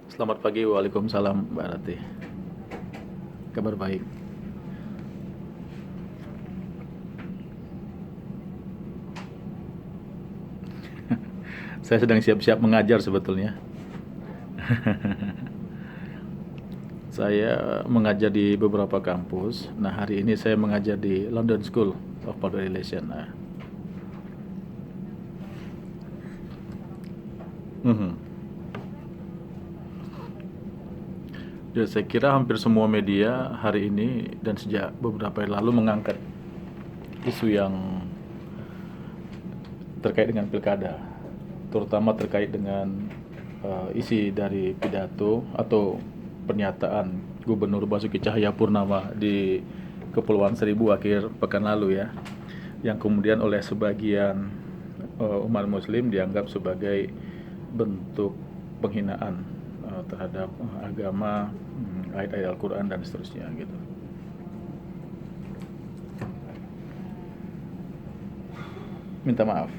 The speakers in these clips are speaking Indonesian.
Selamat pagi, Waalaikumsalam Mbak Rati. Kabar baik. Saya sedang siap-siap mengajar sebetulnya. Saya mengajar di beberapa kampus. Nah, hari ini saya mengajar di London School of Public Relations. Mhm. Ya, saya kira hampir semua media hari ini dan sejak beberapa hari lalu mengangkat isu yang terkait dengan pilkada, terutama terkait dengan isi dari pidato atau pernyataan Gubernur Basuki Cahayapurnama di Kepulauan Seribu akhir pekan lalu ya, yang kemudian oleh sebagian umat Muslim dianggap sebagai bentuk penghinaan terhadap agama, ayat-ayat Al-Quran dan seterusnya gitu. Minta maaf.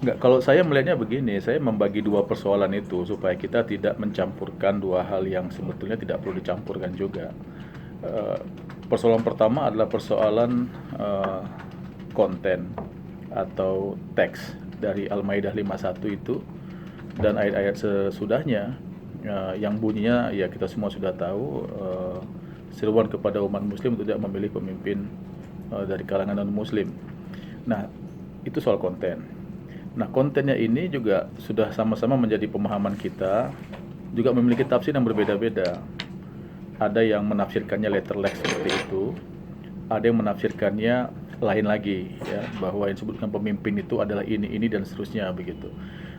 Enggak, kalau saya melihatnya begini, saya membagi dua persoalan itu supaya kita tidak mencampurkan dua hal yang sebetulnya tidak perlu dicampurkan juga. Eh, Persoalan pertama adalah persoalan konten atau teks dari Al-Maidah 51 itu dan ayat-ayat sesudahnya, yang bunyinya ya kita semua sudah tahu, seruan kepada umat muslim untuk tidak memilih pemimpin dari kalangan non-muslim. Nah, itu soal konten. Nah, kontennya ini juga sudah sama-sama menjadi pemahaman kita, juga memiliki tafsir yang berbeda-beda. Ada yang menafsirkannya letterlek seperti itu, ada yang menafsirkannya lain lagi, ya, bahwa yang disebutkan pemimpin itu adalah ini dan seterusnya begitu.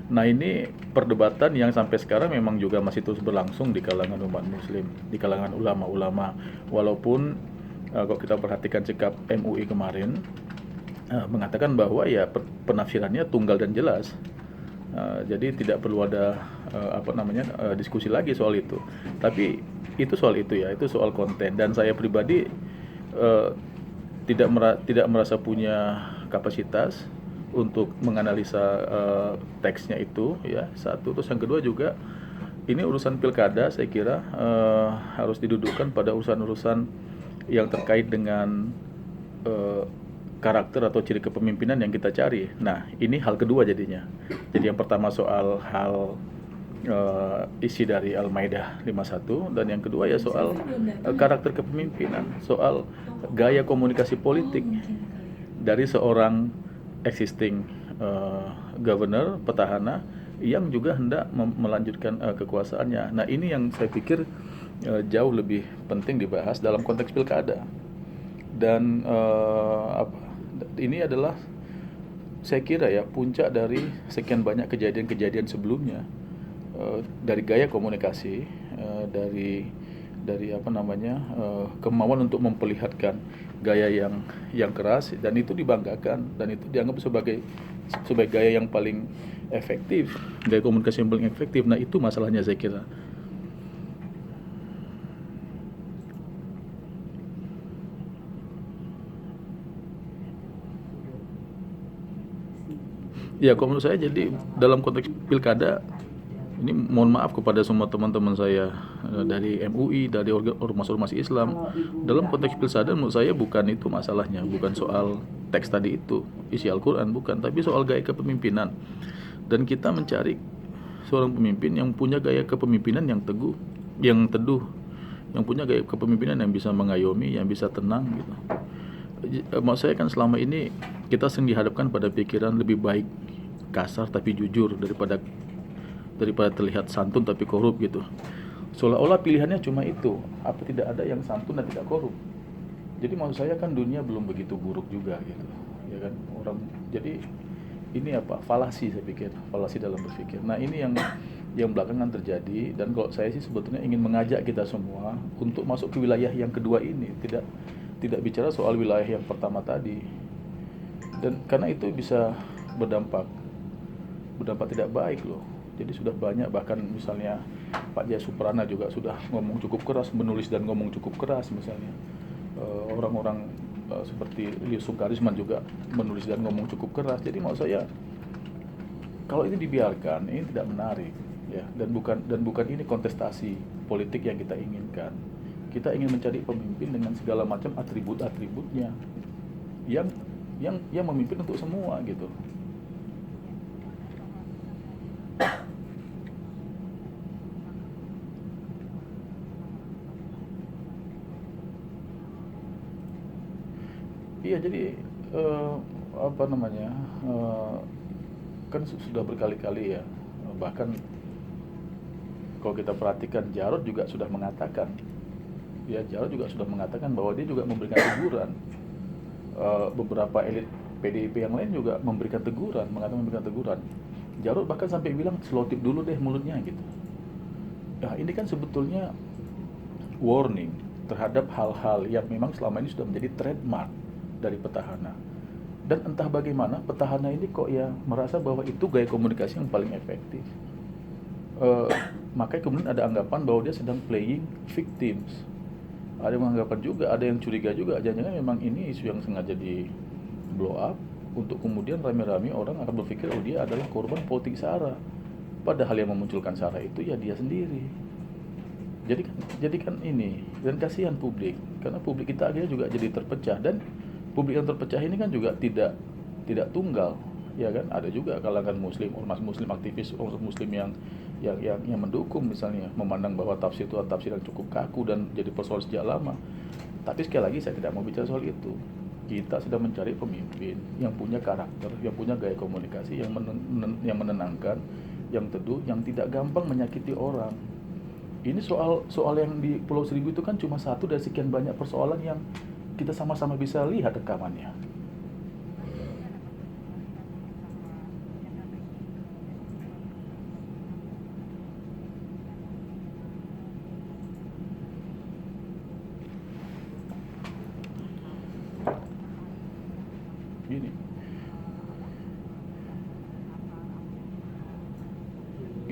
Nah, ini perdebatan yang sampai sekarang memang juga masih terus berlangsung di kalangan umat muslim, di kalangan ulama-ulama. Walaupun kalau kita perhatikan sikap MUI kemarin, mengatakan bahwa ya penafsirannya tunggal dan jelas. Jadi tidak perlu ada diskusi lagi soal itu. Tapi itu soal itu ya, itu soal konten. Dan saya pribadi eh, tidak merasa punya kapasitas untuk menganalisa teksnya itu ya, satu. Terus yang kedua juga ini urusan pilkada, saya kira harus didudukkan pada urusan-urusan yang terkait dengan eh, karakter atau ciri kepemimpinan yang kita cari. Nah, ini hal kedua jadinya. Jadi yang pertama soal hal isi dari Al-Maidah 51, dan yang kedua ya soal karakter kepemimpinan, soal gaya komunikasi politik dari seorang existing governor, petahana yang juga hendak melanjutkan kekuasaannya. Nah, ini yang saya pikir jauh lebih penting dibahas dalam konteks pilkada. Dan ini adalah saya kira ya puncak dari sekian banyak kejadian-kejadian sebelumnya, dari gaya komunikasi, dari kemauan untuk memperlihatkan gaya yang keras, dan itu dibanggakan dan itu dianggap sebagai gaya yang paling efektif, gaya komunikasi yang paling efektif. Nah, itu masalahnya saya kira. Ya, kalau menurut saya jadi dalam konteks pilkada ini mohon maaf kepada semua teman-teman saya dari MUI, dari ormas-ormas Islam. Dalam konteks pilkada menurut saya bukan itu masalahnya, bukan soal teks tadi itu, isi Al-Quran, bukan, tapi soal gaya kepemimpinan. Dan kita mencari seorang pemimpin yang punya gaya kepemimpinan yang teduh, yang punya gaya kepemimpinan yang bisa mengayomi, yang bisa tenang gitu. Maksud saya kan selama ini kita sering dihadapkan pada pikiran lebih baik kasar tapi jujur daripada terlihat santun tapi korup gitu. Seolah-olah pilihannya cuma itu, apa tidak ada yang santun dan tidak korup. Jadi maksud saya kan dunia belum begitu buruk juga gitu, ya kan orang. Jadi ini falasi, saya pikir falasi dalam berpikir. Nah, ini yang belakangan terjadi, dan kalau saya sih sebetulnya ingin mengajak kita semua untuk masuk ke wilayah yang kedua ini, tidak bicara soal wilayah yang pertama tadi. Dan karena itu bisa berdampak tidak baik loh. Jadi sudah banyak, bahkan misalnya Pak Jaya Suprana juga sudah ngomong cukup keras, menulis dan ngomong cukup keras misalnya. orang-orang seperti Yusuf Karisman juga menulis dan ngomong cukup keras. Jadi maksud saya, kalau ini dibiarkan, ini tidak menarik, ya. Dan bukan ini kontestasi politik yang kita inginkan. Kita ingin mencari pemimpin dengan segala macam atribut-atributnya yang memimpin untuk semua gitu. Iya, jadi apa namanya, kan sudah berkali-kali ya, bahkan kalau kita perhatikan Jarod juga sudah mengatakan, bahwa dia juga memberikan teguran. Beberapa elit PDIP yang lain juga memberikan teguran. Jarod bahkan sampai bilang selotip dulu deh mulutnya gitu. Nah, ini kan sebetulnya warning terhadap hal-hal yang memang selama ini sudah menjadi trademark dari petahana. Dan entah bagaimana petahana ini kok ya merasa bahwa itu gaya komunikasi yang paling efektif. Makanya kemudian ada anggapan bahwa dia sedang playing victims. Ada yang menganggapan juga, ada yang curiga juga, jangan-jangan memang ini isu yang sengaja di blow up untuk kemudian rame-rame orang akan berpikir oh dia adalah korban politik SARA. Padahal yang memunculkan SARA itu ya dia sendiri. Jadi kan ini, dan kasihan publik, karena publik kita akhirnya juga jadi terpecah, dan publik yang terpecah ini kan juga tidak tunggal, ya kan? Ada juga kalangan muslim, ormas muslim, aktivis ormas muslim yang mendukung, misalnya memandang bahwa tafsir itu tafsir yang cukup kaku dan jadi persoalan sejak lama. Tapi sekali lagi saya tidak mau bicara soal itu. Kita sedang mencari pemimpin yang punya karakter, yang punya gaya komunikasi yang menenangkan, yang teduh, yang tidak gampang menyakiti orang. Ini soal yang di Pulau Seribu itu kan cuma satu dari sekian banyak persoalan yang kita sama-sama bisa lihat rekamannya.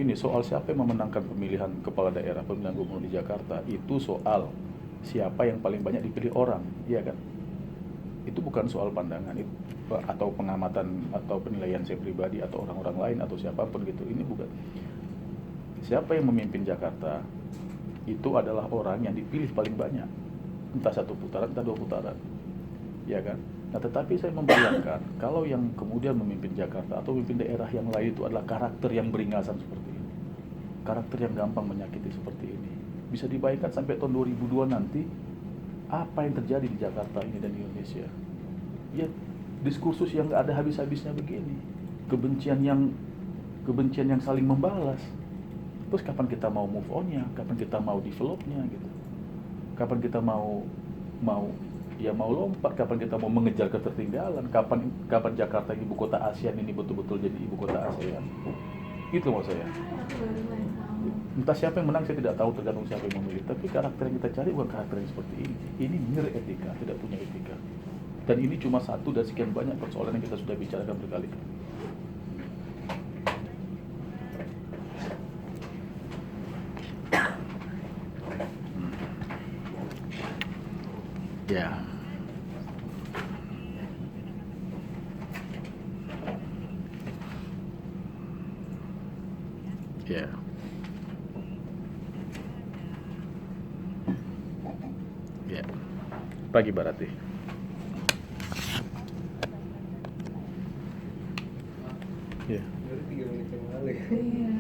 Gini, soal siapa yang memenangkan pemilihan kepala daerah, pemilihan gubernur di Jakarta, itu soal siapa yang paling banyak dipilih orang, ya kan? Itu bukan soal pandangan atau pengamatan atau penilaian saya pribadi atau orang-orang lain atau siapapun gitu. Ini bukan. Siapa yang memimpin Jakarta itu adalah orang yang dipilih paling banyak, entah satu putaran, entah dua putaran, ya kan? Nah, tetapi saya membayangkan kalau yang kemudian memimpin Jakarta atau memimpin daerah yang lain itu adalah karakter yang beringasan seperti ini, karakter yang gampang menyakiti seperti ini. Bisa dibayangkan sampai tahun 2002 nanti apa yang terjadi di Jakarta ini dan di Indonesia. Ya, diskursus yang nggak ada habis-habisnya begini, kebencian yang saling membalas. Terus kapan kita mau move on-nya, kapan kita mau develop-nya gitu, kapan kita mau lompat, kapan kita mau mengejar ketertinggalan, kapan Jakarta ibu kota ASEAN ini betul-betul jadi ibu kota ASEAN. Itu maksud saya. Entah siapa yang menang saya tidak tahu, tergantung siapa yang memilih. Tapi karakter yang kita cari bukan karakter yang seperti ini. Ini etika, tidak punya etika. Dan ini cuma satu dari sekian banyak persoalan yang kita sudah bicarakan berkali-kali. Ya. Ya. Ya. Pagi Barati. Ya. Baru 3 menit yang lalu ya. Iya.